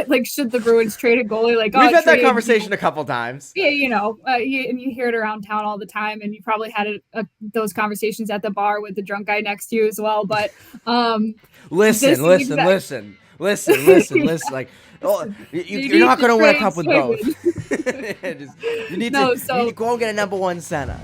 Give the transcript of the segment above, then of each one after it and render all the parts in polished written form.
like, should the Bruins trade a goalie? Like, we've had that conversation a couple times. Yeah, and you hear it around town all the time, and you probably had those conversations at the bar with the drunk guy next to you as well. But listen. Like, you're not going to win a cup with both. you need to go and get a number one center.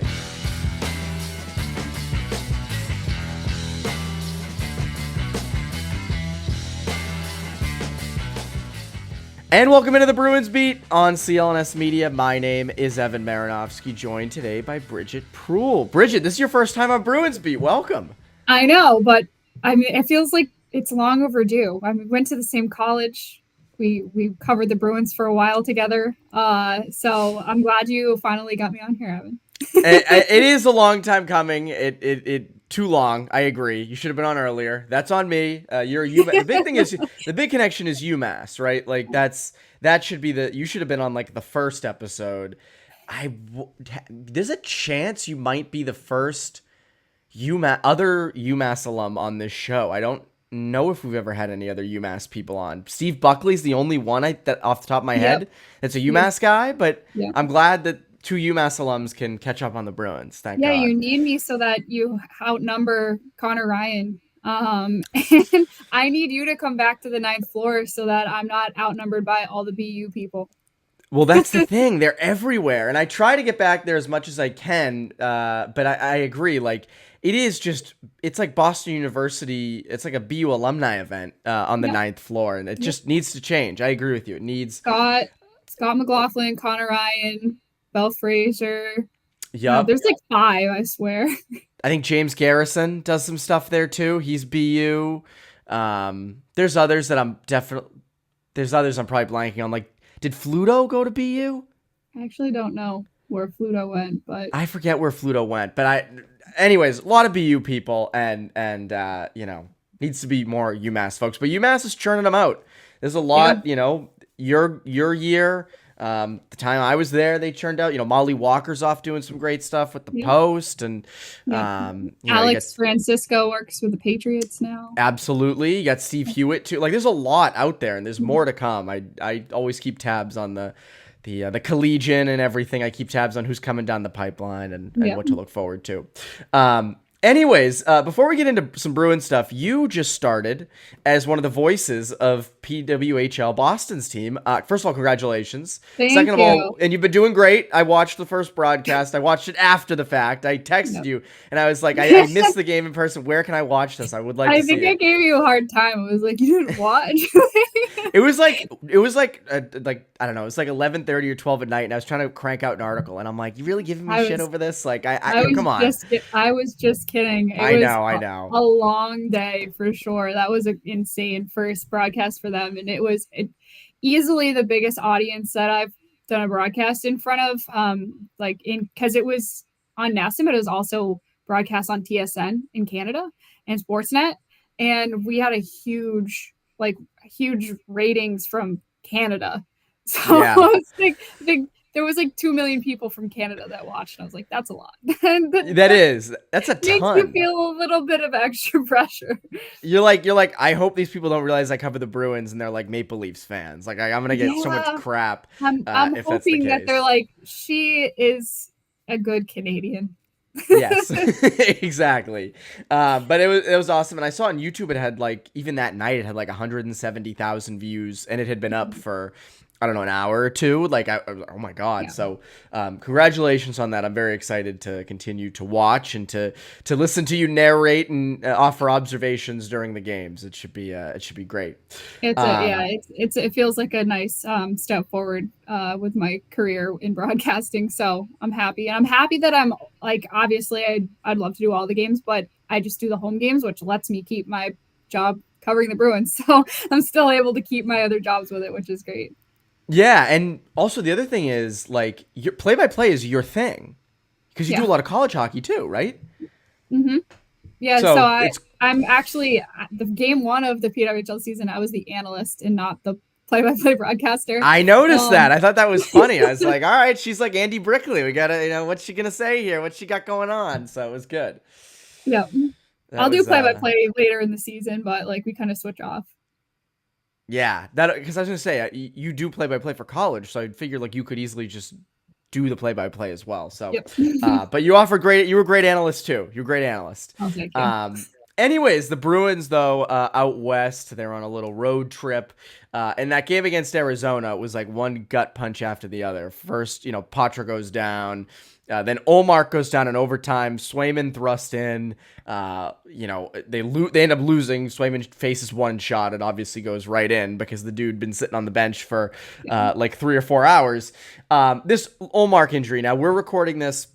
And welcome into the Bruins Beat on CLNS Media. My name is Evan Marinofsky, joined today by Bridgette Proulx. Bridgette, this is your first time on Bruins Beat. Welcome. I know, but I mean, it feels like it's long overdue. I mean, we went to the same college. We covered the Bruins for a while together. So I'm glad you finally got me on here, Evan. It is a long time coming. It too long. I agree. You should have been on earlier. That's on me. You're UMass. The big thing is the big connection is UMass, right? Like that should be you should have been on like the first episode. There's a chance you might be the first other UMass alum on this show. I don't know if we've ever had any other UMass people on. Steve Buckley's the only one that off the top of my head that's a UMass guy, but I'm glad that two UMass alums can catch up on the Bruins. Thank God. You need me so that you outnumber Connor Ryan. And I need you to come back to the 9th floor so that I'm not outnumbered by all the BU people. Well, that's the thing. They're everywhere. And I try to get back there as much as I can. But I agree. Like, it's like Boston University. It's like a BU alumni event on the 9th floor. And it just needs to change. I agree with you. It needs Scott McLaughlin, Connor Ryan, Belle Fraser. Yeah, there's like 5, I swear. I think James Garrison does some stuff there too. He's BU. There's others that I'm probably blanking on. Like, did Fluto go to BU? I actually don't know where Fluto went, but I forget where Fluto went. But anyways, a lot of BU people, and needs to be more UMass folks. But UMass is churning them out. There's a lot. Your year. The time I was there, they churned out, Molly Walker's off doing some great stuff with the Post, and Alex Francisco works with the Patriots now. Absolutely. You got Steve Hewitt too. Like, there's a lot out there, and there's more to come. I always keep tabs on the collegian and everything. I keep tabs on who's coming down the pipeline and what to look forward to. Anyways, before we get into some Bruins stuff, you just started as one of the voices of PWHL Boston's team. First of all, congratulations. Second of all, and you've been doing great. I watched the first broadcast. I watched it after the fact. I texted you, and I was like, I missed the game in person. Where can I watch this? I would like to see it. I think I gave you a hard time. I was like, you didn't watch? It was like I don't know. It was like 11:30 or 12 at night, and I was trying to crank out an article, and I'm like, you really giving me shit over this? Like, come on. I was just kidding. I know. A long day for sure. That was an insane first broadcast for them, and it was easily the biggest audience that I've done a broadcast in front of. Because it was on NASM, but it was also broadcast on TSN in Canada and Sportsnet, and we had a huge ratings from Canada. So it's like there was like 2 million people from Canada that watched. And I was like, that's a lot. That's a ton. Makes you feel a little bit of extra pressure. You're like, I hope these people don't realize I cover the Bruins and they're like Maple Leafs fans. Like, I'm gonna get so much crap. I'm hoping that they're like, she is a good Canadian. Yes, exactly. But it was awesome, and I saw on YouTube it had even that night it had 170,000 views, and it had been up for I don't know, an hour or two. Oh my God. Yeah. So congratulations on that. I'm very excited to continue to watch and to listen to you narrate and offer observations during the games. It should be great. It feels like a nice step forward with my career in broadcasting. So I'm happy. And I'm happy that I'm obviously I'd love to do all the games, but I just do the home games, which lets me keep my job covering the Bruins. So I'm still able to keep my other jobs with it, which is great. Yeah, and also the other thing is your play-by-play is your thing because you do a lot of college hockey too, right? Mm-hmm. Yeah, so I'm actually the game 1 of the PWHL season. I was the analyst and not the play-by-play broadcaster. I noticed that. I thought that was funny. I was like, all right, she's like Andy Brickley. We gotta, what's she gonna say here? What's she got going on? So it was good. Yeah, I'll do play-by-play later in the season, but we kind of switch off. Yeah, that because I was gonna say you do play-by-play for college, so I figured like you could easily just do the play-by-play as well. So, Yep. but you offer great. You were a great analyst too. You're a great analyst. Oh, thank you. Anyways, the Bruins though out west, they're on a little road trip, and that game against Arizona was like one gut punch after the other. First, Poitras goes down. Then Ullmark goes down in overtime. Swayman thrust in. They end up losing. Swayman faces one shot. It obviously goes right in because the dude been sitting on the bench for like 3 or 4 hours. This Ullmark injury. Now we're recording this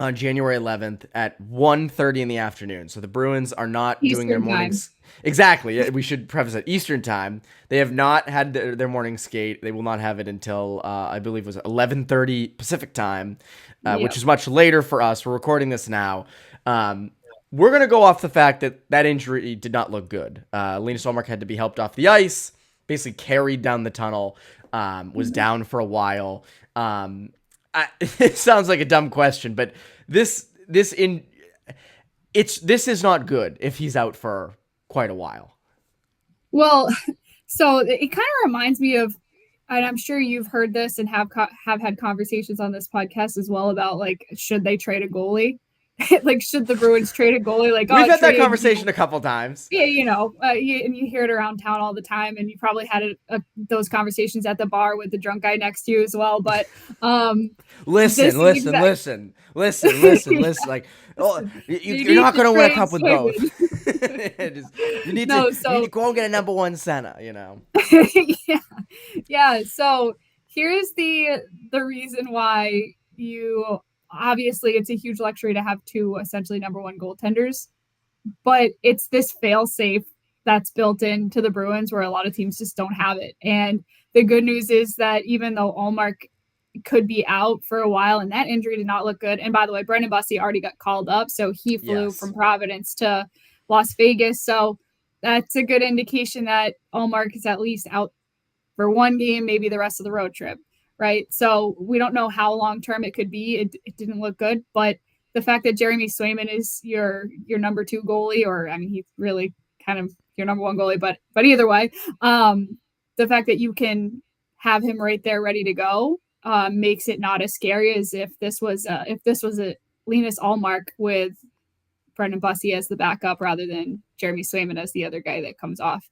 on January 11th at 1:30 in the afternoon. So the Bruins are not doing their mornings. Exactly. We should preface it. Eastern time. They have not had their morning skate. They will not have it until, I believe it was 11:30 Pacific time, which is much later for us. We're recording this now. We're going to go off the fact that injury did not look good. Linus Ullmark had to be helped off the ice, basically carried down the tunnel, was down for a while. It sounds like a dumb question, but this is not good if he's out for quite a while. Well, so it kind of reminds me of, and I'm sure you've heard this and have had conversations on this podcast as well about like, should they trade a goalie? Like, should the Bruins trade a goalie? Like, we've had that conversation a couple times. Yeah, and you hear it around town all the time, and you probably had those conversations at the bar with the drunk guy next to you as well. But listen. Like, you're not going to win a cup with both. you need to go and get a number one center. Yeah. So here's the reason why you. Obviously, it's a huge luxury to have 2 essentially number 1 goaltenders, but it's this fail-safe that's built into the Bruins where a lot of teams just don't have it. And the good news is that even though Ullmark could be out for a while and that injury did not look good, and by the way, Brendan Bussey already got called up, so he flew from Providence to Las Vegas. So that's a good indication that Ullmark is at least out for one game, maybe the rest of the road trip. Right. So we don't know how long term it could be. It didn't look good. But the fact that Jeremy Swayman is your number 2 goalie, or I mean, he's really kind of your number 1 goalie, but either way, the fact that you can have him right there ready to go makes it not as scary as if this was a Linus Ullmark with Brendan Bussey as the backup rather than Jeremy Swayman as the other guy that comes off.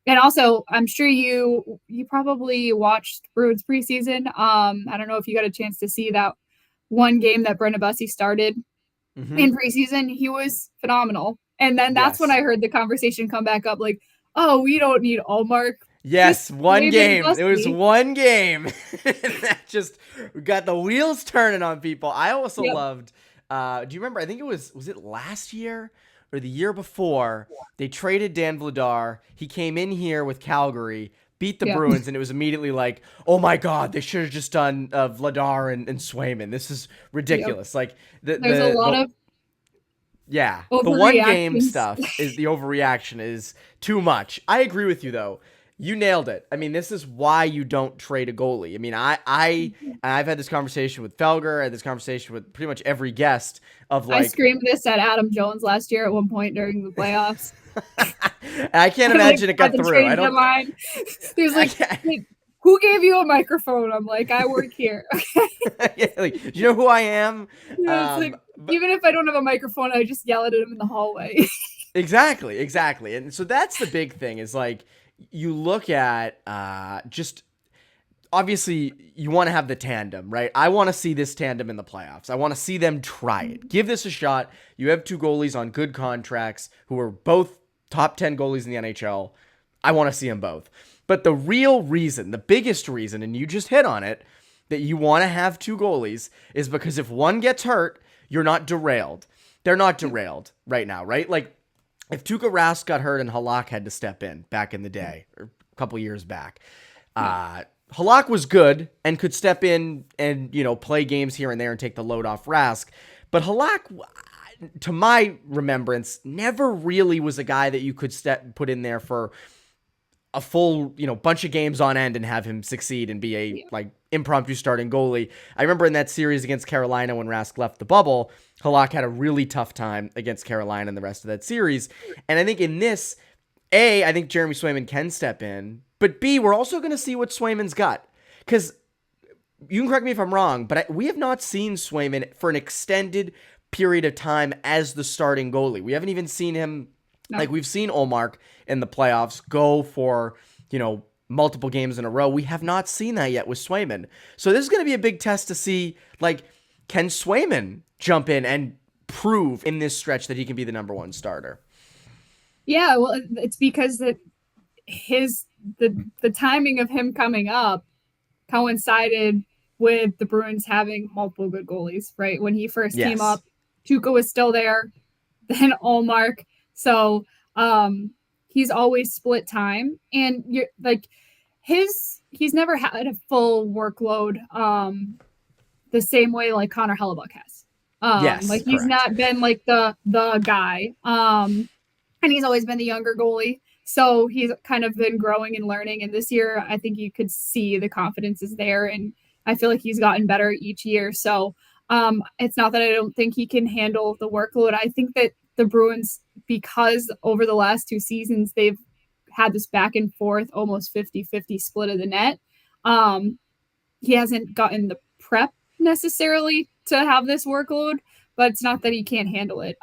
And also, I'm sure you probably watched Bruins preseason. I don't know if you got a chance to see that one game that Brendan Bussey started in preseason. He was phenomenal. And then that's when I heard the conversation come back up like, oh, we don't need Ullmark. Yes, one game. It was one game. That just got the wheels turning on people. I also loved, do you remember, I think was it last year? Or the year before, they traded Dan Vladar. He came in here with Calgary, beat the Bruins, and it was immediately like, oh my God, they should have just done Vladar and Swayman. This is ridiculous. Like there's a lot of the one game stuff is the overreaction is too much. I agree with you though. You nailed it. I mean, this is why you don't trade a goalie. I mean, I've had this conversation with Felger. I had this conversation with pretty much every guest of like. I screamed this at Adam Jones last year at one point during the playoffs. I can't imagine it got through. I don't. There's like, who gave you a microphone? I'm like, I work here. Do you know who I am? Even if I don't have a microphone, I just yell at him in the hallway. Exactly. And so that's the big thing is like. You look at just obviously you want to have the tandem, right? I want to see this tandem in the playoffs. I want to see them try it. Give this a shot. You have 2 goalies on good contracts who are both top 10 goalies in the NHL. I want to see them both. But the real reason, the biggest reason, and you just hit on it, that you want to have 2 goalies is because if one gets hurt, you're not derailed. They're not derailed right now, right? Like, if Tuukka Rask got hurt and Halak had to step in back in the day, or a couple years back, Halak was good and could step in and, play games here and there and take the load off Rask. But Halak, to my remembrance, never really was a guy that you could put in there for a full, bunch of games on end and have him succeed and be a impromptu starting goalie. I remember in that series against Carolina when Rask left the bubble, Halak had a really tough time against Carolina in the rest of that series. And I think in this, I think Jeremy Swayman can step in But B, we're also going to see what Swayman's got. Because you can correct me if I'm wrong, but we have not seen Swayman for an extended period of time as the starting goalie. We haven't even seen him, like we've seen Ullmark in the playoffs go for, multiple games in a row. We have not seen that yet with Swayman. So this is going to be a big test to see, can Swayman jump in and prove in this stretch that he can be the number one starter? Yeah, well, it's because the timing of him coming up coincided with the Bruins having multiple good goalies, right? When he first came up, Tuukka was still there, then Ullmark. So he's always split time, and he's never had a full workload the same way like Connor Hellebuck has. He's not been like the guy, and he's always been the younger goalie. So he's kind of been growing and learning. And this year, I think you could see the confidence is there, and I feel like he's gotten better each year. So it's not that I don't think he can handle the workload. I think that the Bruins, because over the last 2 seasons, they've had this back and forth, almost 50-50 split of the net. He hasn't gotten the prep necessarily to have this workload, but it's not that he can't handle it.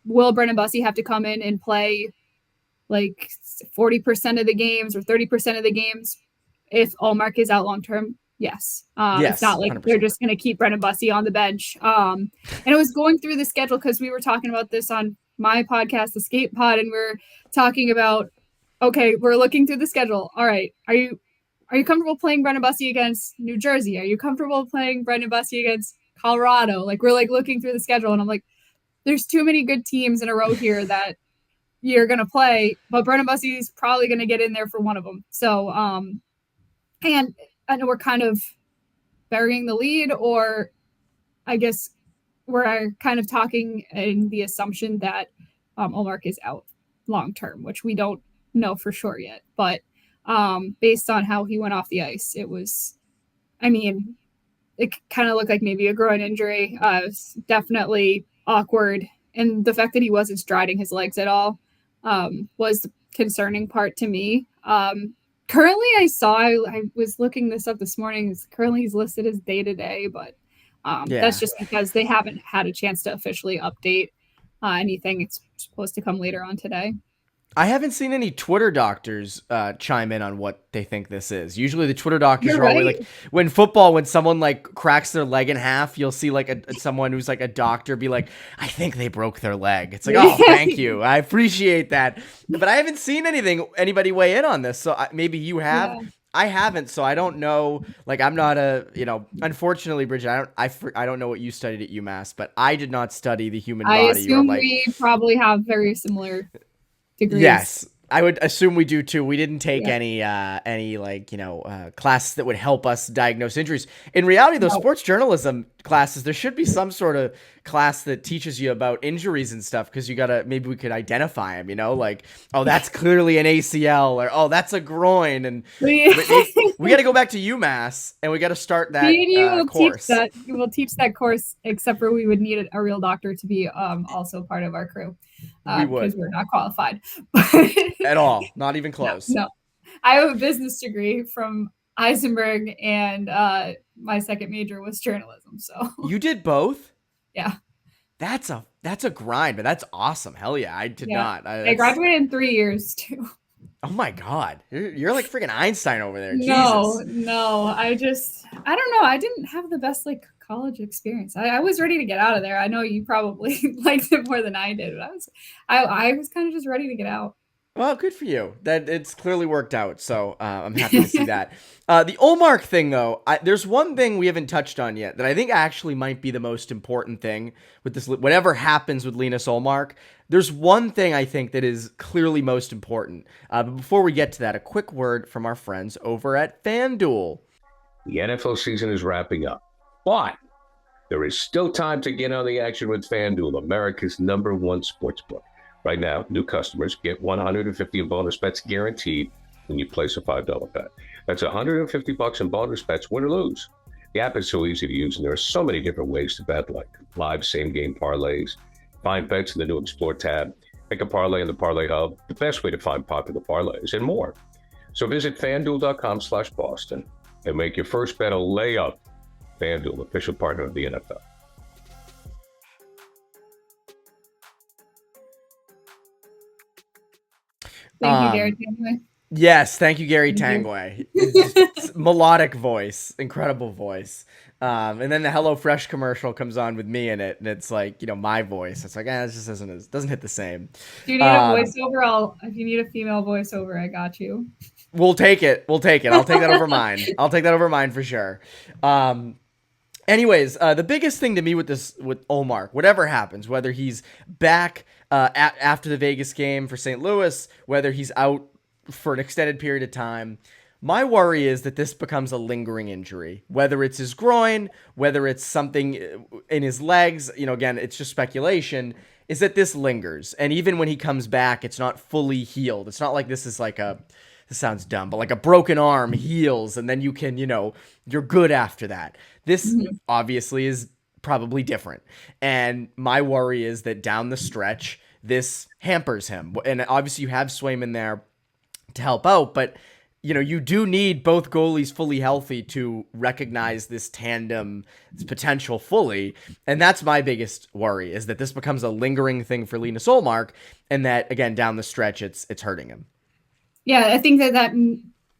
Will Brendan Bussey have to come in and play like 40% of the games or 30% of the games if Ullmark is out long-term? Yes. It's not like 100%. They're just going to keep Brendan Bussey on the bench. And I was going through the schedule because we were talking about this on my podcast, the Skate Pod, and we're talking about, okay, we're looking through the schedule. All right. Are you comfortable playing Brendan Bussey against New Jersey? Are you comfortable playing Brendan Bussey against Colorado? We're looking through the schedule, and I'm like, there's too many good teams in a row here that you're going to play, but Brendan Bussey's probably going to get in there for one of them. So, and I know we're kind of burying the lead, or I guess we're kind of talking in the assumption that Ullmark is out long-term, which we don't know for sure yet. But based on how he went off the ice, it kind of looked like maybe a groin injury. It was definitely awkward. And the fact that he wasn't striding his legs at all was the concerning part to me. Currently, I was looking this up this morning. Currently, he's listed as day-to-day, but that's just because they haven't had a chance to officially update anything. It's supposed to come later on today. I haven't seen any Twitter doctors chime in on what they think this is. Usually the Twitter doctors are always like, when someone cracks their leg in half, you'll see someone who's a doctor be like, I think they broke their leg. It's like, oh, thank you. I appreciate that. But I haven't seen anybody weigh in on this. So maybe you have. Yeah. I haven't, so I don't know. I'm not unfortunately, Bridgette, I don't know what you studied at UMass, but I did not study the human body. I assume we probably have very similar degrees. Yes, I would assume we do too. We didn't take any classes that would help us diagnose injuries. In reality, those sports journalism classes, there should be some sort of class that teaches you about injuries and stuff, because maybe we could identify them, oh, that's clearly an ACL, or oh, that's a groin, and we got to go back to UMass and we got to start that course. We'll teach that course, except for we would need a real doctor to be also part of our crew. We would, because we're not qualified at all, not even close. No. I have a business degree from Eisenberg, and my second major was journalism. So you did both? Yeah. That's a grind, but that's awesome. Hell yeah, I did not. I graduated in 3 years too. Oh my God, you're like freaking Einstein over there. No, Jesus. I don't know. I didn't have the best college experience. I was ready to get out of there. I know you probably liked it more than I did, but I was kind of just ready to get out. Well, good for you. That it's clearly worked out. So I'm happy to see that. The Ullmark thing, though, there's one thing we haven't touched on yet that I think actually might be the most important thing with this. Whatever happens with Linus Ullmark, there's one thing I think that is clearly most important. But before we get to that, a quick word from our friends over at FanDuel. The NFL season is wrapping up, but there is still time to get on the action with FanDuel, America's #1 sportsbook. Right now, new customers get $150 in bonus bets guaranteed when you place a $5 bet. That's $150 in bonus bets, win or lose. The app is so easy to use, and there are so many different ways to bet, like live same-game parlays, find bets in the new Explore tab, pick a parlay in the Parlay Hub, the best way to find popular parlays, and more. So visit FanDuel.com/Boston and make your first bet a layup. FanDuel, official partner of the NFL. Thank you, Gary Tanguay. Yes, thank you, Gary Tanguay. Melodic voice, incredible voice. And then the HelloFresh commercial comes on with me in it, and it's like, my voice. It's like, it just doesn't hit the same. Do you need a voiceover? If you need a female voiceover, I got you. We'll take it. I'll take that over mine. I'll take that over mine for sure. Anyways, the biggest thing to me with Ullmark, whatever happens, whether he's back after the Vegas game for St. Louis, whether he's out for an extended period of time, my worry is that this becomes a lingering injury, whether it's his groin, whether it's something in his legs, again, it's just speculation, is that this lingers. And even when he comes back, it's not fully healed. It's not like this is like this sounds dumb, but like a broken arm heals and then you can, you're good after that. This obviously is probably different. And my worry is that down the stretch, this hampers him. And obviously you have Swayman there to help out, but you do need both goalies fully healthy to recognize this tandem's potential fully. And that's my biggest worry, is that this becomes a lingering thing for Linus Ullmark, and that, again, down the stretch, it's hurting him. Yeah, I think that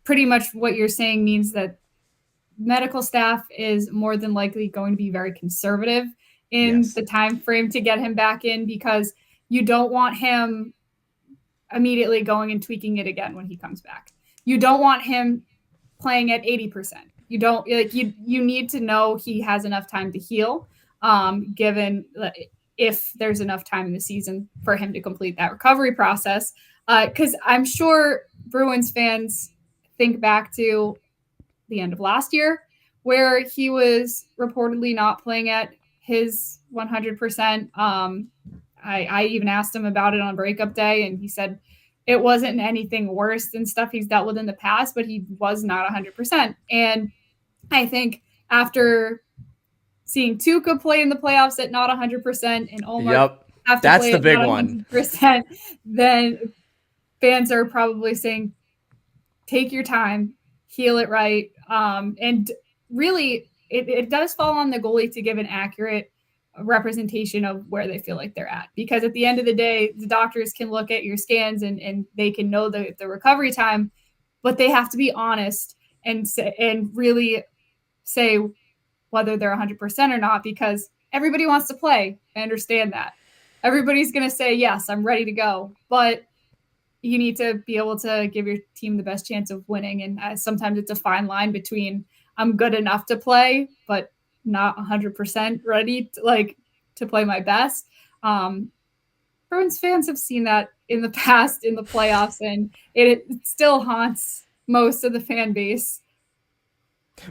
pretty much what you're saying means that medical staff is more than likely going to be very conservative in the time frame to get him back in, because you don't want him immediately going and tweaking it again when he comes back. You don't want him playing at 80%. You don't you need to know he has enough time to heal, given if there's enough time in the season for him to complete that recovery process. Because I'm sure Bruins fans think back to the end of last year, where he was reportedly not playing at his 100%. I even asked him about it on breakup day, and he said it wasn't anything worse than stuff he's dealt with in the past, but he was not 100%. And I think after seeing Tuukka play in the playoffs at not 100% and Ullmark have to play at not 100%, then fans are probably saying, take your time, heal it right. And really, it does fall on the goalie to give an accurate representation of where they feel like they're at, because at the end of the day, the doctors can look at your scans and they can know the recovery time, but they have to be honest and really say whether they're 100% or not, because everybody wants to play. I understand that. Everybody's going to say, yes, I'm ready to go, but you need to be able to give your team the best chance of winning. And sometimes it's a fine line between I'm good enough to play, but not 100% ready to play my best. Bruins fans have seen that in the past in the playoffs, and it still haunts most of the fan base.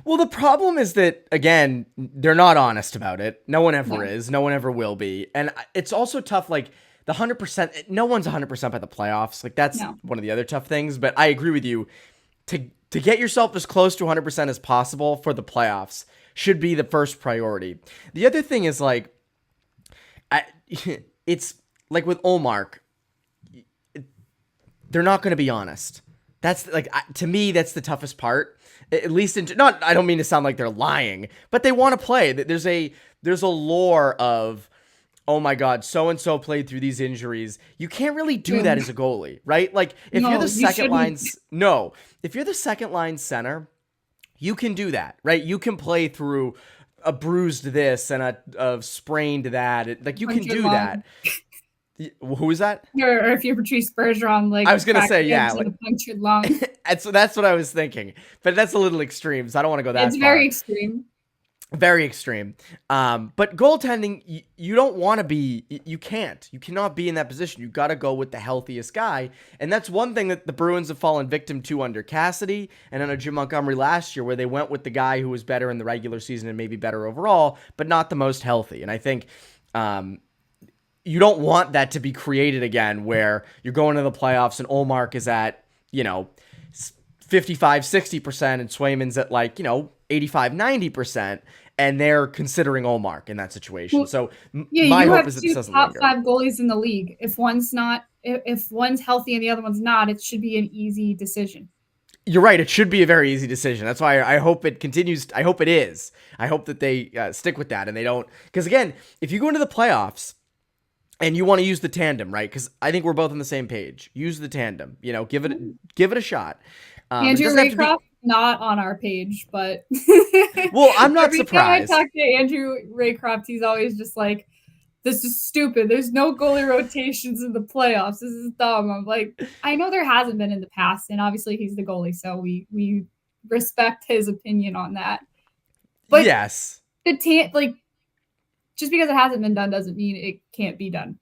Well, the problem is that, again, they're not honest about it. No one ever is. No one ever will be. And it's also tough, the 100%, no one's 100% by the playoffs. That's one of the other tough things. But I agree with you. To get yourself as close to 100% as possible for the playoffs should be the first priority. The other thing is it's like with Ullmark, they're not going to be honest. That's to me, that's the toughest part. At least I don't mean to sound like they're lying, but they want to play. There's a lore of, oh my God, so-and-so played through these injuries. You can't really do that as a goalie, right? If you're the second line, if you're the second line center, you can do that, right? You can play through a bruised this and a sprained that. You can do that. Who is that? Or if you're Patrice Bergeron, I was gonna say, punctured lung. That's what I was thinking, but that's a little extreme, so I don't want to go that far. It's very extreme. Very extreme. But goaltending, you don't want to be, you cannot be in that position. You got to go with the healthiest guy. And that's one thing that the Bruins have fallen victim to under Cassidy and under Jim Montgomery last year, where they went with the guy who was better in the regular season and maybe better overall, but not the most healthy. And I think you don't want that to be created again, where you're going to the playoffs and Ullmark is at, 55, 60% and Swayman's at 85, 90%, and they're considering Ullmark in that situation. So my hope is that this doesn't linger. You have top 5 goalies in the league. If one's healthy and the other one's not, it should be an easy decision. You're right. It should be a very easy decision. That's why I hope it continues. I hope it is. I hope that they stick with that and they don't. Because again, if you go into the playoffs and you want to use the tandem, right? Because I think we're both on the same page. Use the tandem. Give it a shot. Andrew Raycroft, not on our page, but well, I'm not every surprised. time I talk to Andrew Raycroft, he's always just like, "This is stupid. There's no goalie rotations in the playoffs. This is dumb." I'm like, I know there hasn't been in the past, and obviously he's the goalie, so we respect his opinion on that. But yes, just because it hasn't been done doesn't mean it can't be done.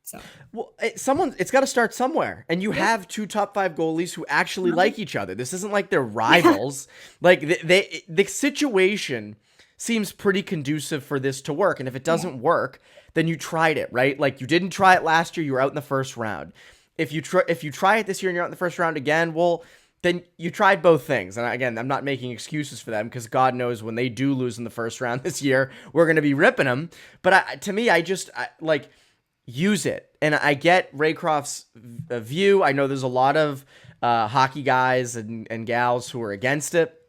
So, well, it's got to start somewhere, and you have 2 top 5 goalies who actually like each other. This isn't like they're rivals. Like the situation seems pretty conducive for this to work, and if it doesn't work, then you tried it, right? Like you didn't try it last year, you were out in the first round. If you try it this year and you're out in the first round again, well, then you tried both things. And again, I'm not making excuses for them because God knows when they do lose in the first round this year, we're going to be ripping them. But to me, I use it. And I get Raycroft's view. I know there's a lot of hockey guys and gals who are against it.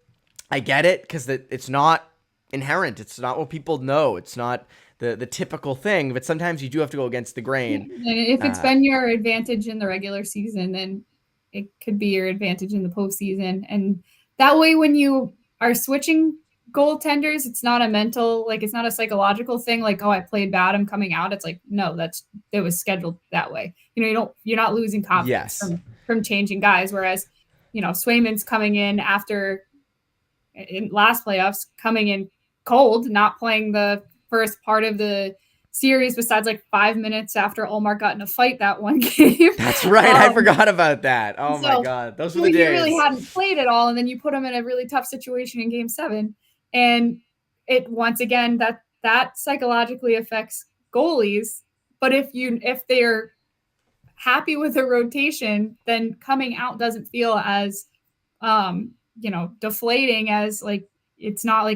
I get it because it's not inherent. It's not what people know. It's not the typical thing, but sometimes you do have to go against the grain. If it's been your advantage in the regular season, then it could be your advantage in the postseason. And that way, when you are switching goaltenders, it's not a mental, it's not a psychological thing. Like, oh, I played bad, I'm coming out. It's like, no, it was scheduled that way. You're not losing confidence from changing guys. Whereas, Swayman's coming in in last playoffs, coming in cold, not playing the first part of the series besides 5 minutes after Ullmark got in a fight that one game. That's right. I forgot about that. Oh my God. Those were the days. He really hadn't played at all. And then you put him in a really tough situation in game 7. And it, once again, that psychologically affects goalies. But if they're happy with a rotation, then coming out doesn't feel as, deflating as it's not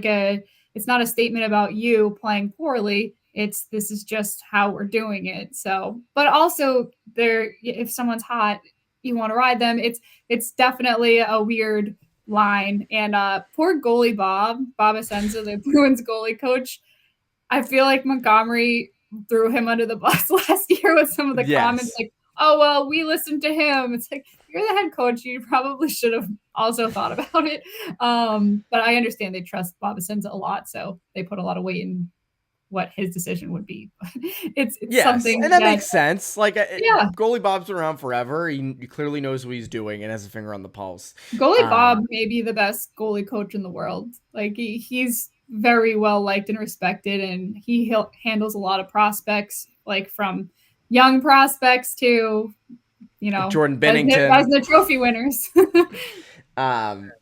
a statement about you playing poorly. This is just how we're doing it. So, but also if someone's hot, you want to ride them. It's definitely a weird line. And poor goalie Bob Asenza, the Bruins goalie coach, I feel like Montgomery threw him under the bus last year with some of the comments oh, well, we listened to him. It's like, you're the head coach. You probably should have also thought about it. But I understand they trust Bob Asenza a lot, so they put a lot of weight in what his decision would be. It's something, and that makes sense. Goalie Bob's been around forever. He clearly knows what he's doing and has a finger on the pulse. Goalie Bob may be the best goalie coach in the world. He's very well liked and respected, and he handles a lot of prospects, from young prospects to, Jordan Bennington as the trophy winners.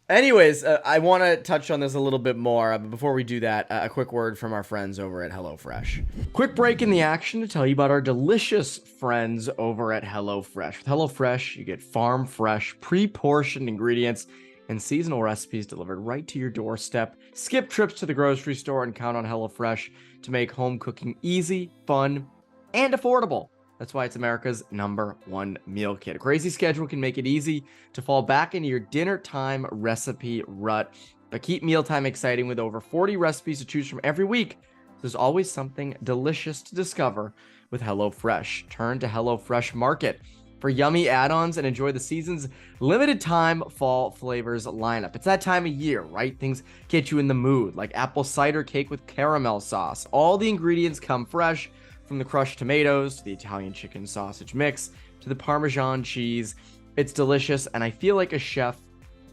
Anyways, I want to touch on this a little bit more. But before we do that, a quick word from our friends over at HelloFresh. Quick break in the action to tell you about our delicious friends over at HelloFresh. With HelloFresh, you get farm fresh, pre-portioned ingredients and seasonal recipes delivered right to your doorstep. Skip trips to the grocery store and count on HelloFresh to make home cooking easy, fun, and affordable. That's why it's America's #1 meal kit. A crazy schedule can make it easy to fall back into your dinner time recipe rut, but keep mealtime exciting with over 40 recipes to choose from every week. There's always something delicious to discover with HelloFresh. Turn to HelloFresh Market for yummy add-ons and enjoy the season's limited time fall flavors lineup. It's that time of year, right? Things get you in the mood, like apple cider cake with caramel sauce. All the ingredients come fresh, from the crushed tomatoes to the Italian chicken sausage mix to the Parmesan cheese. It's delicious, and I feel like a chef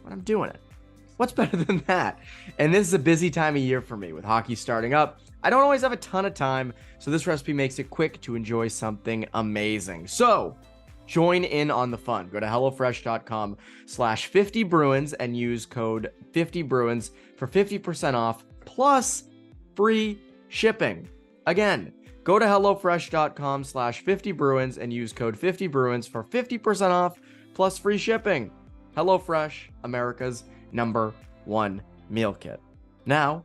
when I'm doing it. What's better than that? And this is a busy time of year for me with hockey starting up. I don't always have a ton of time, so this recipe makes it quick to enjoy something amazing. So join in on the fun. Go to HelloFresh.com/50Bruins and use code 50Bruins for 50% off plus free shipping. Again, go to HelloFresh.com/50Bruins and use code 50Bruins for 50% off plus free shipping. HelloFresh, America's #1 meal kit. Now,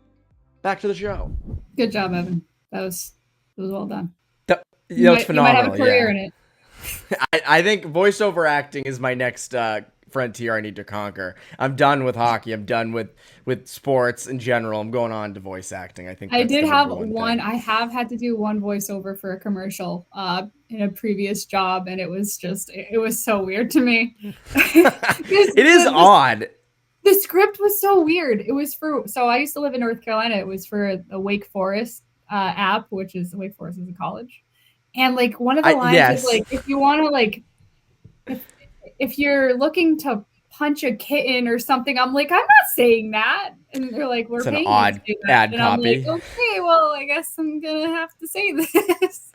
back to the show. Good job, Evan. That was well done. It's phenomenal. You might have a career in it. I think voiceover acting is my next frontier I need to conquer. I'm done with hockey. I'm done with sports in general. I'm going on to voice acting. I think I that's did the have number one one. thing. I have had to do one voiceover for a commercial in a previous job, and it was so weird to me. It is odd. The script was so weird. It was so I used to live in North Carolina. It was for a Wake Forest app, which is Wake Forest is a college. And like one of the lines yes. is like, if you want to like, if you're looking to punch a kitten or something, I'm like, I'm not saying that. And they're like, we're It's an paying odd you to say that. ad And copy. I'm like, okay, well, I guess I'm gonna have to say this.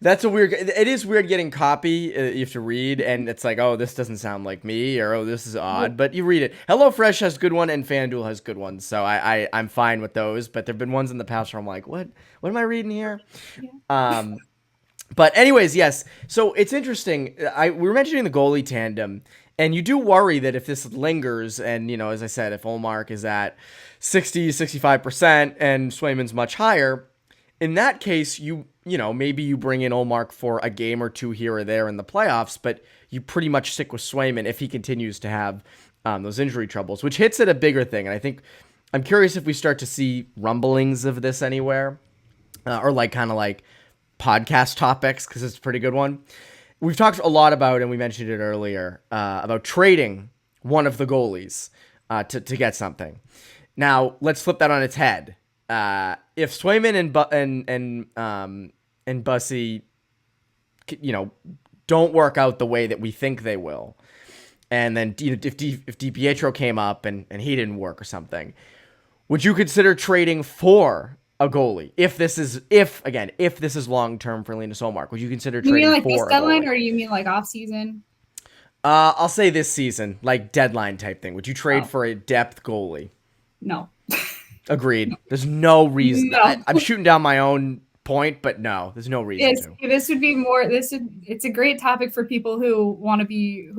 That's a weird. It is weird getting copy. You have to read, and it's like, oh, this doesn't sound like me, or oh, this is odd. But you read it. HelloFresh has good one, and FanDuel has good ones, so I'm fine with those. But there've been ones in the past where I'm like, what am I reading here? Yeah. But anyways, yes. So it's interesting. We were mentioning the goalie tandem, and you do worry that if this lingers, and as I said, if Ullmark is at 60-65% and Swayman's much higher, in that case, maybe you bring in Ullmark for a game or two here or there in the playoffs, but you pretty much stick with Swayman if he continues to have those injury troubles, which hits at a bigger thing. And I think I'm curious if we start to see rumblings of this anywhere, or kind of like podcast topics, because it's a pretty good one. We've talked a lot about, and we mentioned it earlier, about trading one of the goalies to get something. Now let's flip that on its head. If Swayman and Bussy, don't work out the way that we think they will, and then if DiPietro came up and he didn't work or something, would you consider trading for a goalie if this is long term for Linus Ullmark? Would you consider trading you mean like for this a deadline, goalie? or you mean like off season? I'll say this season, like deadline type thing. Would you trade for a depth goalie? No. Agreed. There's no reason. No. I'm shooting down my own point, but no, there's no reason to. This would be more. It's a great topic for people who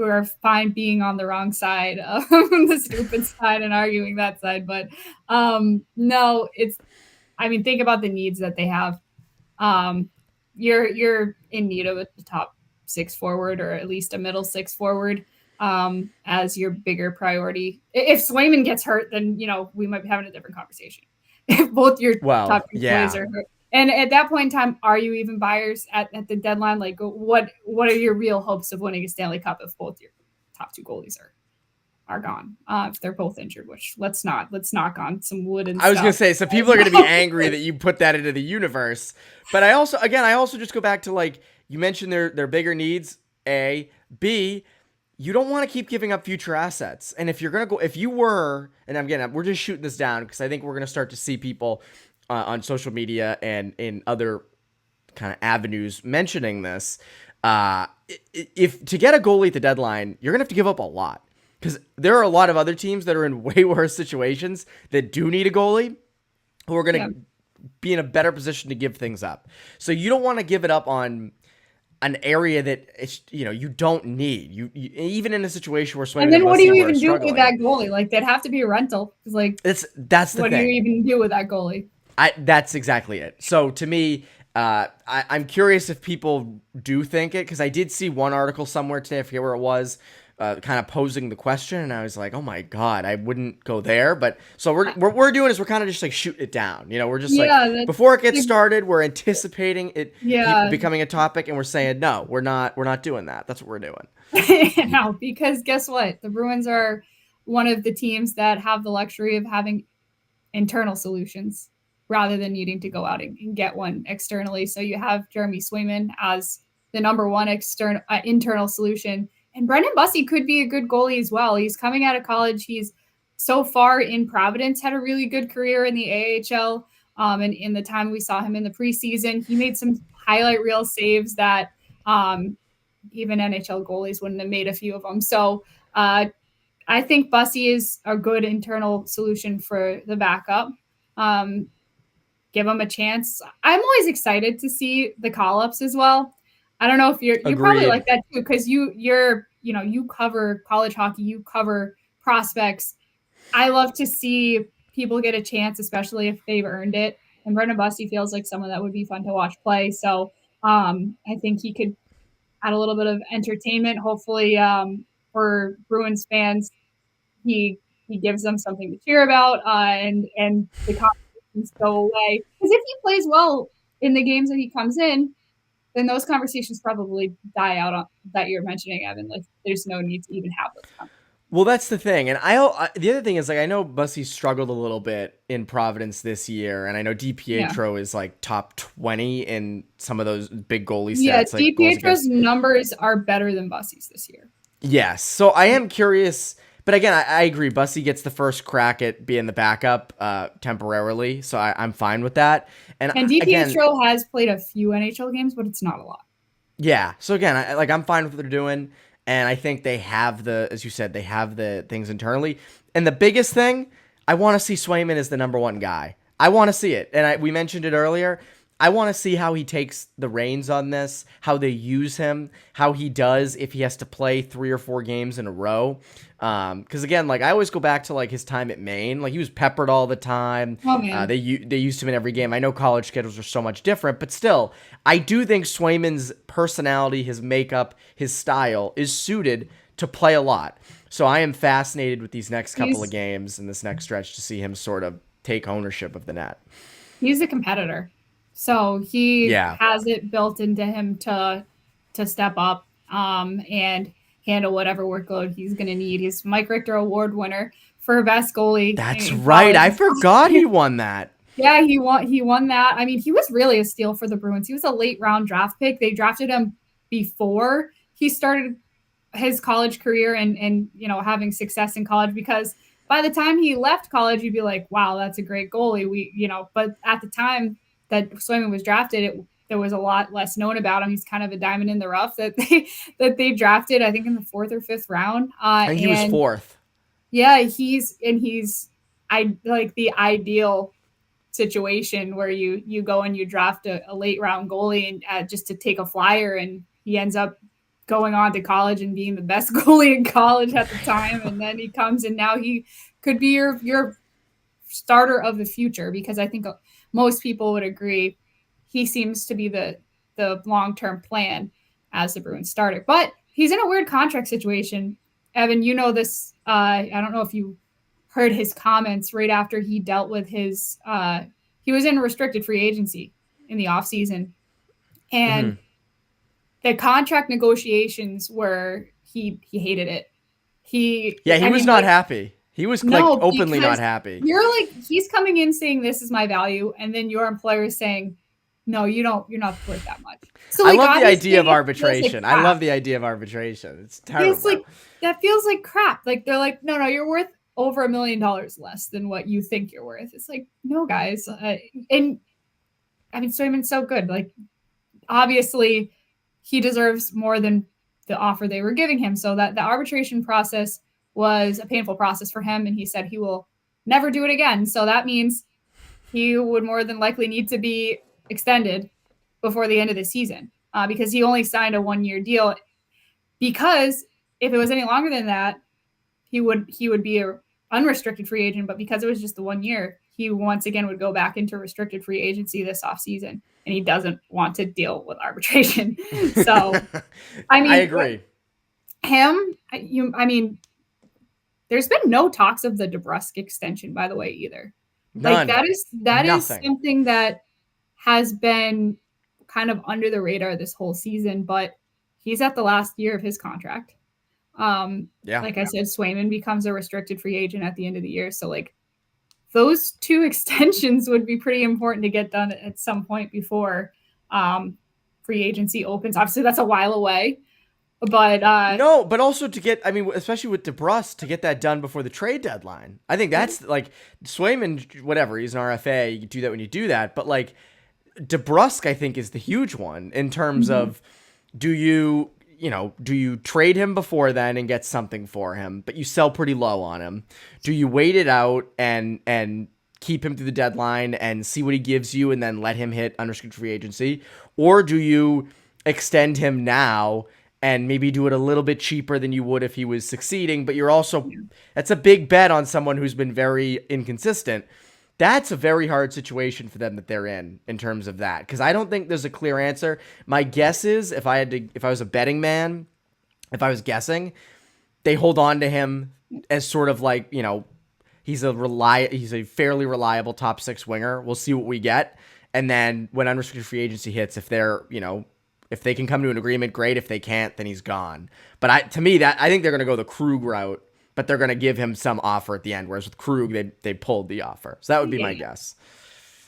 are fine being on the wrong side of the stupid side and arguing that side. But no, think about the needs that they have. You're in need of a top 6 forward, or at least a middle 6 forward, as your bigger priority. If Swayman gets hurt, then we might be having a different conversation. If both your top 2 players are hurt, and at that point in time, are you even buyers at the deadline? Like, what are your real hopes of winning a Stanley Cup if both your top 2 goalies are gone? If they're both injured, which let's knock on some wood and I was gonna say, so people are gonna be angry that you put that into the universe. But I also just go back to, like, you mentioned their bigger needs. A, B, you don't want to keep giving up future assets. And if you were, and again, we're just shooting this down because I think we're gonna start to see people on social media and in other kind of avenues mentioning this. If to get a goalie at the deadline, you're gonna have to give up a lot, because there are a lot of other teams that are in way worse situations that do need a goalie, who are gonna be in a better position to give things up. So you don't want to give it up on an area that you don't need. You even in a situation where Swayman and then what do you even do struggling with that goalie? Like, they'd have to be a rental. Like, that's the what thing. do you even do with that goalie? That's exactly it. So to me, I'm curious if people do think it, because I did see one article somewhere today, I forget where it was, kind of posing the question, and I was like, oh my God, I wouldn't go there. But so what we're doing is we're kind of just like shooting it down. We're just before it gets started, we're anticipating it becoming a topic, and we're saying, no, we're not doing that. That's what we're doing. No, because guess what? The Bruins are one of the teams that have the luxury of having internal solutions rather than needing to go out and get one externally. So you have Jeremy Swayman as the number one internal solution. And Brendan Bussy could be a good goalie as well. He's coming out of college. He's so far in Providence had a really good career in the AHL. And in the time we saw him in the preseason, he made some highlight reel saves that even NHL goalies wouldn't have made a few of them. So I think Bussy is a good internal solution for the backup. Give him a chance. I'm always excited to see the call-ups as well. I don't know if you're probably like that too, because you cover college hockey, you cover prospects. I love to see people get a chance, especially if they've earned it. And Brendan Bussy feels like someone that would be fun to watch play. So I think he could add a little bit of entertainment, hopefully for Bruins fans. He gives them something to cheer about, and the conversations go away. Because if he plays well in the games that he comes in, then those conversations probably die out that you're mentioning, Evan. Like, there's no need to even have those conversations. Well, that's the thing. And the other thing is, like, I know Bussy struggled a little bit in Providence this year, and I know DiPietro is like top 20 in some of those big goalie stats. Yeah, like DiPietro's numbers are better than Bussy's this year. Yes. So I am curious, but again, I agree. Bussy gets the first crack at being the backup temporarily, so I'm fine with that. And DiPietro has played a few NHL games, but it's not a lot. Yeah. So again, I'm fine with what they're doing. And I think they have as you said, they have the things internally. And the biggest thing, I want to see Swayman as the number one guy. I want to see it. And we mentioned it earlier. I want to see how he takes the reins on this, how they use him, how he does if he has to play 3 or 4 games in a row. Because again, like I always go back to like his time at Maine. Like he was peppered all the time. Oh, man. They used him in every game. I know college schedules are so much different, but still, I do think Swayman's personality, his makeup, his style is suited to play a lot. So I am fascinated with these next couple of games and this next stretch to see him sort of take ownership of the net. He's a competitor. So he has it built into him to step up and handle whatever workload he's going to need. He's Mike Richter Award winner for best goalie. That's right. I forgot he won that. Yeah, he won that. I mean, he was really a steal for the Bruins. He was a late round draft pick. They drafted him before he started his college career and having success in college, because by the time he left college, you'd be like, wow, that's a great goalie. But at the time that Swayman was drafted, there was a lot less known about him. He's kind of a diamond in the rough that they drafted, I think, in the 4th or 5th round. I think he was 4th. Yeah, he's like the ideal situation where you go and you draft a late round goalie and just to take a flyer, and he ends up going on to college and being the best goalie in college at the time, and then he comes and now he could be your starter of the future, because I think most people would agree he seems to be the long-term plan as the Bruins starter. But he's in a weird contract situation. Evan, you know this. I don't know if you heard his comments right after he dealt with his he was in restricted free agency in the offseason. And the contract negotiations were he hated it. He was not happy. He was openly not happy. You're like, he's coming in saying this is my value, and then your employer is saying, no, you're not worth that much. So like, I love the idea of arbitration. I love the idea of arbitration. It's terrible. It's like, that feels like crap. Like they're like, no, you're worth over $1 million less than what you think you're worth. It's like, no, guys. And I mean, Swayman's so good. Like, obviously, he deserves more than the offer they were giving him. So that the arbitration process was a painful process for him, and he said he will never do it again. So that means he would more than likely need to be extended before the end of the season, because he only signed a 1-year deal. Because if it was any longer than that, he would be an unrestricted free agent. But because it was just the 1 year, he once again would go back into restricted free agency this offseason, and he doesn't want to deal with arbitration. So, I mean, I agree. There's been no talks of the DeBrusk extension, by the way, either. None. Like that is something that has been kind of under the radar this whole season, but he's at the last year of his contract. Like I said, Swayman becomes a restricted free agent at the end of the year. So like those 2 extensions would be pretty important to get done at some point before free agency opens. Obviously that's a while away. But but also to get, especially with DeBrusk, to get that done before the trade deadline. I think that's like Swayman, whatever, he's an RFA, you do that when you do that. But like DeBrusk, I think, is the huge one in terms of do you trade him before then and get something for him, but you sell pretty low on him? Do you wait it out and keep him through the deadline and see what he gives you and then let him hit unrestricted free agency? Or do you extend him now and maybe do it a little bit cheaper than you would if he was succeeding, but you're also, that's a big bet on someone who's been very inconsistent. That's a very hard situation for them that they're in terms of that. Because I don't think there's a clear answer. My guess is, if I was a betting man, if I was guessing, they hold on to him as sort of like, he's a fairly reliable top 6 winger. We'll see what we get. And then when unrestricted free agency hits, if they're, if they can come to an agreement, great. If they can't, then he's gone. But I think they're going to go the Krug route, but they're going to give him some offer at the end. Whereas with Krug, they pulled the offer. So that would be my guess.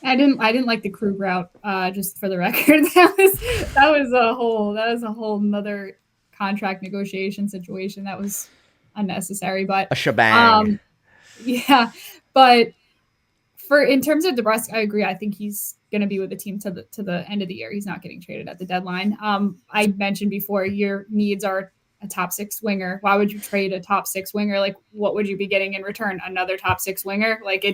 I didn't like the Krug route. Just for the record, that was a whole nother contract negotiation situation that was unnecessary. But a shebang. Yeah, but in terms of DeBrusk, I agree. I think he's going to be with the team to the end of the year. He's not getting traded at the deadline. I mentioned before, your needs are a top 6 winger. Why would you trade a top 6 winger? Like, what would you be getting in return? Another top 6 winger? Like,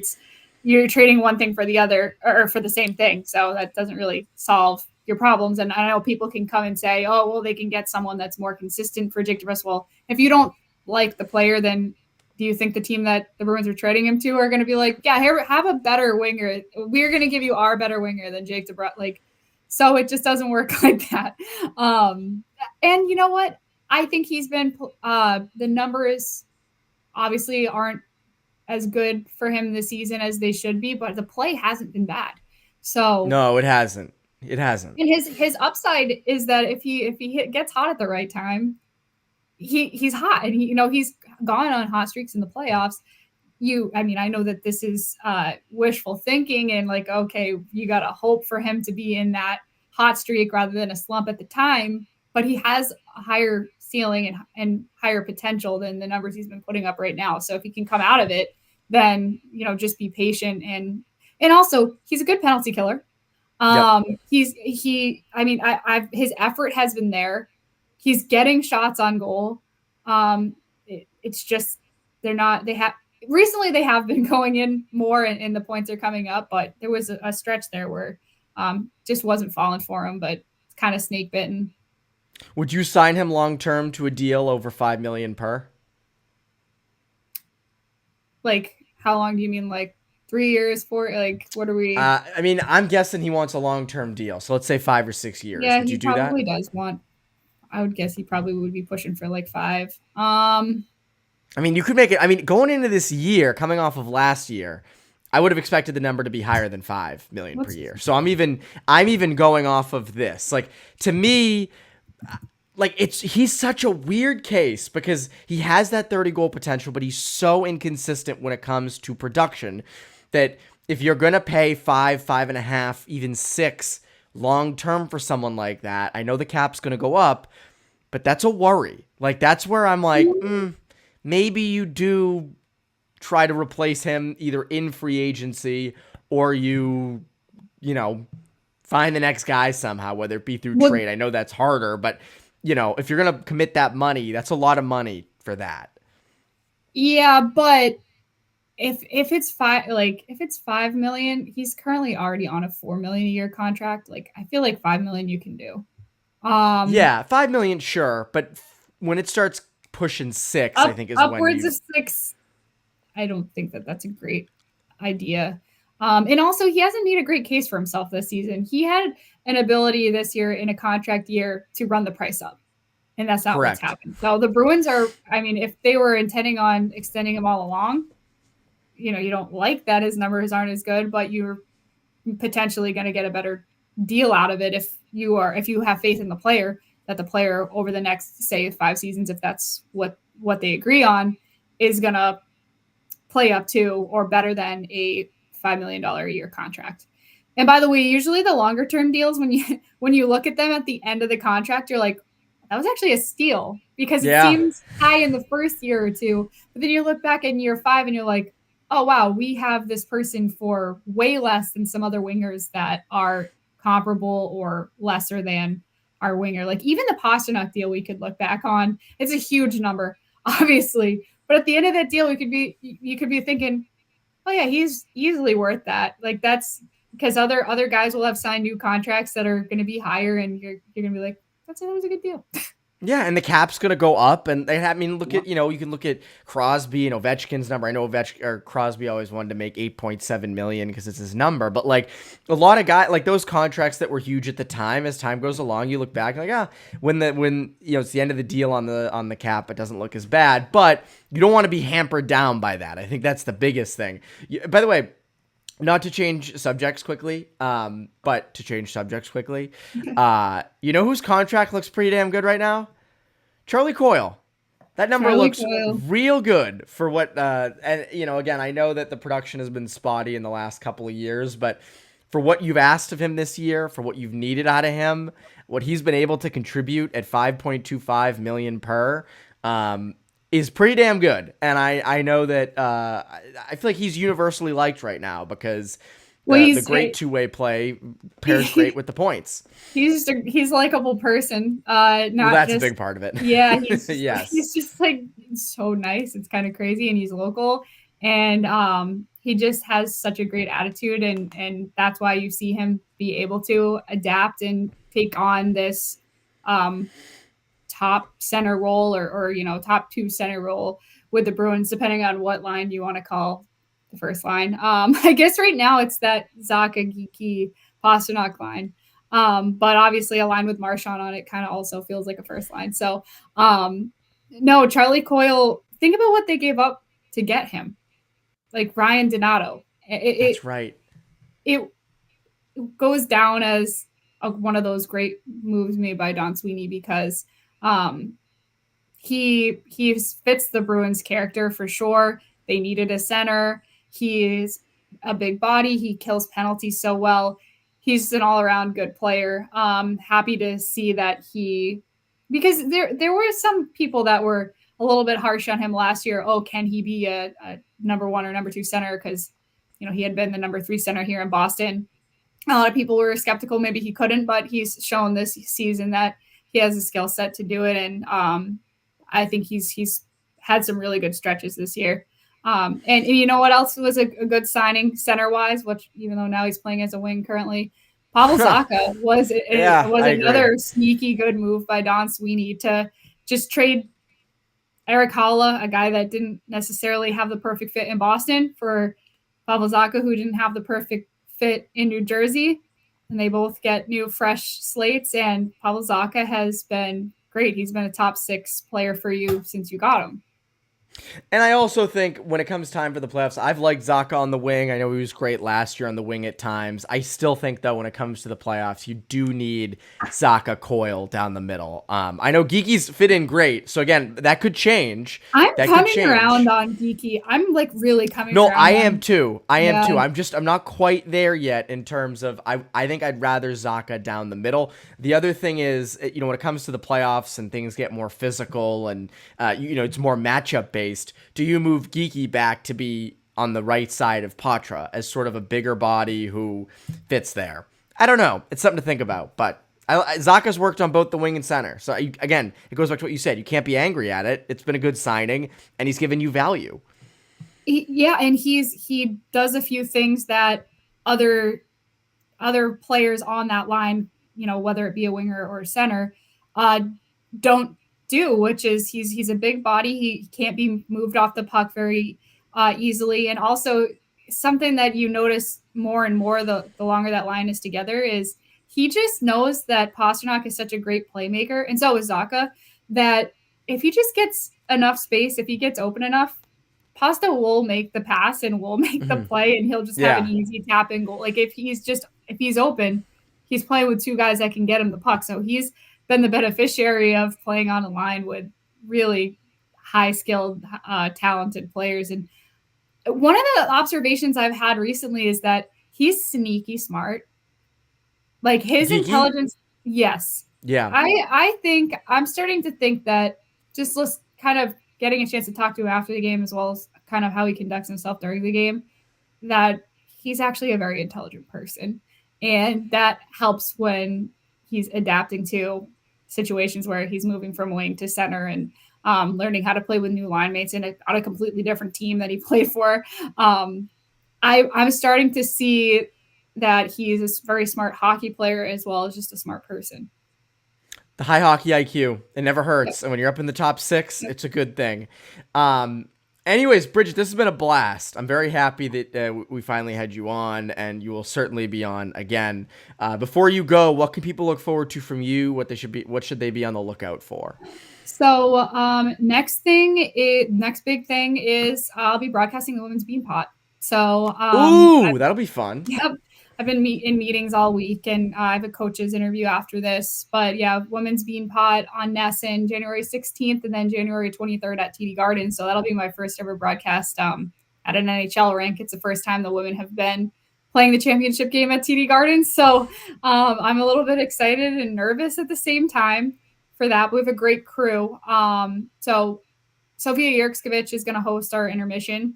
you're trading one thing for the other, or for the same thing. So that doesn't really solve your problems. And I know people can come and say, oh, well, they can get someone that's more consistent for Jake DeBrusk. Well, if you don't like the player, then do you think the team that the Bruins are trading him to are going to be like, yeah, here, have a better winger. We're going to give you our better winger than Jake DeBrusk. Like, so it just doesn't work like that. And you know what? I think he's been, the numbers obviously aren't as good for him this season as they should be, but the play hasn't been bad. So no, it hasn't. It hasn't. And his upside is that if he gets hot at the right time, he's hot, and he's gone on hot streaks in the playoffs. I know that this is wishful thinking, and like, okay, you got to hope for him to be in that hot streak rather than a slump at the time, but he has a higher ceiling and higher potential than the numbers he's been putting up right now. So if he can come out of it, then just be patient, and also he's a good penalty killer. His effort has been there. He's getting shots on goal. It's just recently they have been going in more, and the points are coming up, but there was a stretch there where just wasn't falling for him, but it's kind of snake bitten. Would you sign him long-term to a deal over $5 million per? Like, how long do you mean? Like 3 years, 4? Like, what are we? I'm guessing he wants a long-term deal. So let's say 5 or 6 years. Yeah, would you do that? He probably does want. I would guess he probably would be pushing for like 5. You could make it. Going into this year, coming off of last year, I would have expected the number to be higher than $5 million per year. So I'm even going off of this. Like, to me, he's such a weird case because he has that 30 goal potential, but he's so inconsistent when it comes to production that if you're gonna pay 5, 5.5, even 6 long term for someone like that, I know the cap's gonna go up, but that's a worry. Like, that's where I'm like, maybe you do try to replace him either in free agency or you find the next guy somehow, whether it be through trade. I know that's harder, but if you're going to commit that money, that's a lot of money for that. Yeah, but if it's $5 million, he's currently already on a $4 million a year contract. Like, I feel like $5 million you can do. Yeah, $5 million, sure, but when it starts pushing 6, I think is upwards of 6. I don't think that's a great idea. And also, he hasn't made a great case for himself this season. He had an ability this year in a contract year to run the price up, and that's not Correct. What's happened. So the Bruins are, if they were intending on extending him all along, you don't like that his numbers aren't as good, but you're potentially going to get a better deal out of it if you have faith in the player, that the player over the next, say, 5 seasons, if that's what they agree on, is going to play up to or better than a $5 million a year contract. And by the way, usually the longer term deals, when you look at them at the end of the contract, you're like, that was actually a steal, because it seems high in the first year or two, but then you look back in year 5 and you're like, oh wow, we have this person for way less than some other wingers that are comparable or lesser than our winger. Like, even the Pasternak deal we could look back on, it's a huge number, obviously, but at the end of that deal, you could be thinking, oh yeah, he's easily worth that. Like, that's because other guys will have signed new contracts that are going to be higher, and you're going to be like, that was a good deal. Yeah, and the cap's going to go up, and look at you can look at Crosby and Ovechkin's number. I know Crosby always wanted to make 8.7 million because it's his number, but like a lot of guys, like those contracts that were huge at the time, as time goes along, you look back like when it's the end of the deal on the cap, it doesn't look as bad, but you don't want to be hampered down by that. I think that's the biggest thing. By the way, not to change subjects quickly, but to change subjects quickly, you know whose contract looks pretty damn good right now? Charlie Coyle. That number looks real good for what, and again, I know that the production has been spotty in the last couple of years, but for what you've asked of him this year, for what you've needed out of him, what he's been able to contribute at 5.25 million per, is pretty damn good. And I know that I feel like he's universally liked right now because the great two-way play pairs great with the points. He's a likable person. That's a big part of it. Yeah, he's yes. He's just like so nice. It's kind of crazy, and he's local, and he just has such a great attitude, and that's why you see him be able to adapt and take on this top center role or top two center role with the Bruins, depending on what line you want to call the first line. I guess right now it's that Zacha, Geekie, Pastrnak line. But obviously a line with Marchand on it kind of also feels like a first line. So no, Charlie Coyle, think about what they gave up to get him. Like Ryan Donato. That's right. It goes down as one of those great moves made by Don Sweeney because he fits the Bruins character for sure. They needed a center. He's a big body. He kills penalties so well. He's an all-around good player. Happy to see that because there were some people that were a little bit harsh on him last year. Oh, can he be a number one or number two center? Because he had been the number three center here in Boston. A lot of people were skeptical. Maybe he couldn't, but he's shown this season that he has a skill set to do it. And I think he's had some really good stretches this year. And you know what else was a good signing center-wise, which even though now he's playing as a wing currently, Pavel Zacha was another sneaky good move by Don Sweeney to just trade Erik Haula, a guy that didn't necessarily have the perfect fit in Boston, for Pavel Zacha, who didn't have the perfect fit in New Jersey. And they both get new, fresh slates, and Pavel Zacha has been great. He's been a top 6 player for you since you got him. And I also think when it comes time for the playoffs, I've liked Zacha on the wing. I know he was great last year on the wing at times. I still think, though, when it comes to the playoffs, you do need Zacha Coyle down the middle. I know Geekie's fit in great. So, again, that could change. I'm coming around on Geekie. I'm like really coming around. No, I am too. I am too. I'm not quite there yet in terms of I think I'd rather Zacha down the middle. The other thing is, when it comes to the playoffs and things get more physical and, it's more matchup based. Do you move Geekie back to be on the right side of Patra as sort of a bigger body who fits there? I don't know. It's something to think about. But Zacha's worked on both the wing and center. So, again, it goes back to what you said. You can't be angry at it. It's been a good signing, and he's given you value. And he does a few things that other players on that line, whether it be a winger or a center, don't do, which is he's a big body. He can't be moved off the puck very easily. And also something that you notice more and more the longer that line is together is he just knows that Pastrnak is such a great playmaker, and so is Zacha, that if he just gets enough space, if he gets open enough, Pasta will make the pass and will make the play, and he'll just have an easy tap in goal. Like if he's open, he's playing with two guys that can get him the puck. So he's been the beneficiary of playing on a line with really high-skilled, talented players. And one of the observations I've had recently is that he's sneaky smart. Like his intelligence, yes. Yeah. I think I'm starting to think that just kind of getting a chance to talk to him after the game, as well as kind of how he conducts himself during the game, that he's actually a very intelligent person. And that helps when he's adapting to situations where he's moving from wing to center and learning how to play with new line mates on a completely different team that he played for. I'm starting to see that he's a very smart hockey player as well as just a smart person. The high hockey IQ. It never hurts. And when you're up in the top 6, it's a good thing. Anyways, Bridgette, this has been a blast. I'm very happy that we finally had you on, and you will certainly be on again. Before you go, what can people look forward to from you? What should they be on the lookout for? So next big thing is I'll be broadcasting the Women's Bean Pot. So that'll be fun. Yep. I've been in meetings all week, and I have a coach's interview after this. But yeah, Women's Bean Pot on Nesson, January 16th, and then January 23rd at TD Garden. So that'll be my first ever broadcast at an NHL rink. It's the first time the women have been playing the championship game at TD Garden. So I'm a little bit excited and nervous at the same time for that. We have a great crew. So Sophia Yurkskovich is going to host our intermission.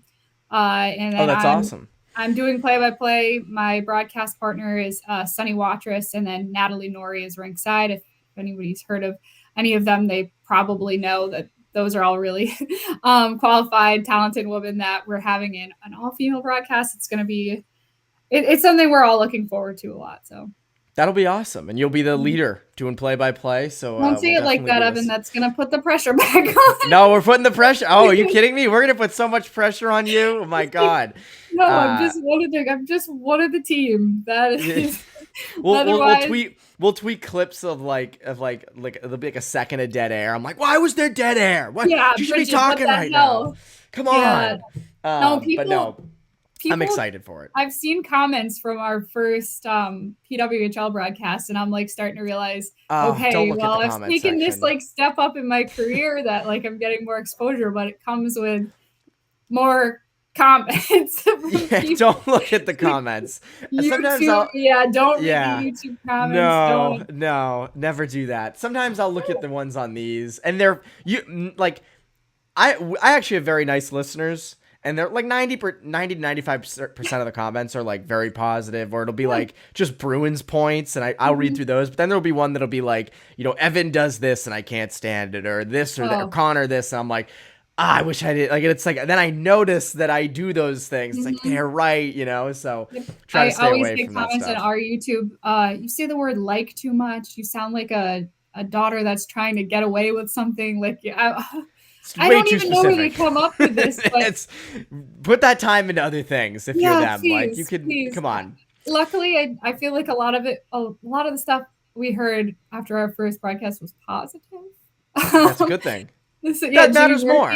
And then that's awesome. I'm doing play-by-play. My broadcast partner is Sunny Watrous, and then Natalie Norrie is rinkside. If anybody's heard of any of them, they probably know that those are all really qualified, talented women that we're having an all-female broadcast. It's going to be it's something we're all looking forward to a lot. So that'll be awesome, and you'll be the leader doing play-by-play. So don't say it like that, Evan. That's gonna put the pressure back on. No, we're putting the pressure. Oh, are you kidding me? We're gonna put so mumuch pressure on you. Oh my God. No, I'm just one of the team. That is. We'll tweet clips of like there'll be like a second of dead air. I'm like, why was there dead air? What? Yeah, you should Bridgette, be talking right now. Come on. I'm excited for it. I've seen comments from our first PWHL broadcast, and I'm like starting to realize, okay, well, I've taken this like step up in my career that like I'm getting more exposure, but it comes with more comments. Don't look at the comments. Sometimes don't read the YouTube comments. No, never do that. Sometimes I'll look at the ones on these, and I actually have very nice listeners. And they're like 90 to 95% of the comments are like very positive, or it'll be like just Bruins points, and I'll read through those. But then there'll be one that'll be like, Evan does this and I can't stand it, or this or that, or Connor this, and I'm like, I wish I did. Like it's like then I notice that I do those things. It's like they're right, So try to stay away from that stuff. I always get comments on our YouTube. You say the word "like" too much. You sound like a daughter that's trying to get away with something. Like I don't even know where they come up with this. But put that time into other things if you're them. Please, like you could come on. Luckily, I feel like a lot of the stuff we heard after our first broadcast was positive. That's a good thing. That matters more.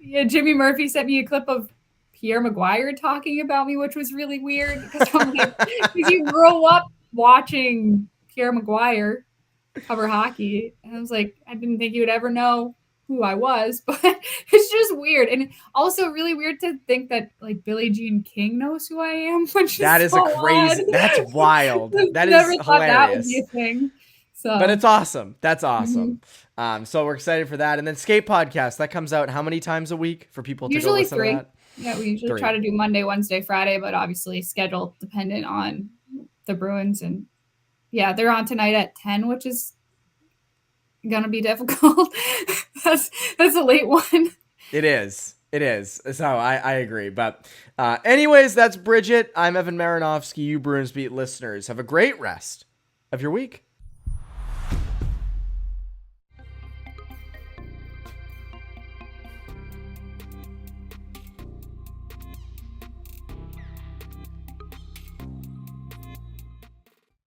Yeah, Jimmy Murphy sent me a clip of Pierre Maguire talking about me, which was really weird because you grow up watching Pierre Maguire cover hockey, and I was like, I didn't think you would ever know who I was, but it's just weird. And also really weird to think that like Billie Jean King knows who I am. That is so crazy. That's wild. That is hilarious. That would be a thing. So, but it's awesome. That's awesome. So we're excited for that. And then Skate Podcast, that comes out how many times a week for people to usually go listen 3. to that? Yeah, we usually try to do Monday, Wednesday, Friday, but obviously schedule dependent on the Bruins. And yeah, they're on tonight at 10, which is gonna be difficult. that's a late one. It is so I agree, but anyways, that's Bridgette. I'm Evan Marinofsky. You Bruins Beat listeners, have a great rest of your week.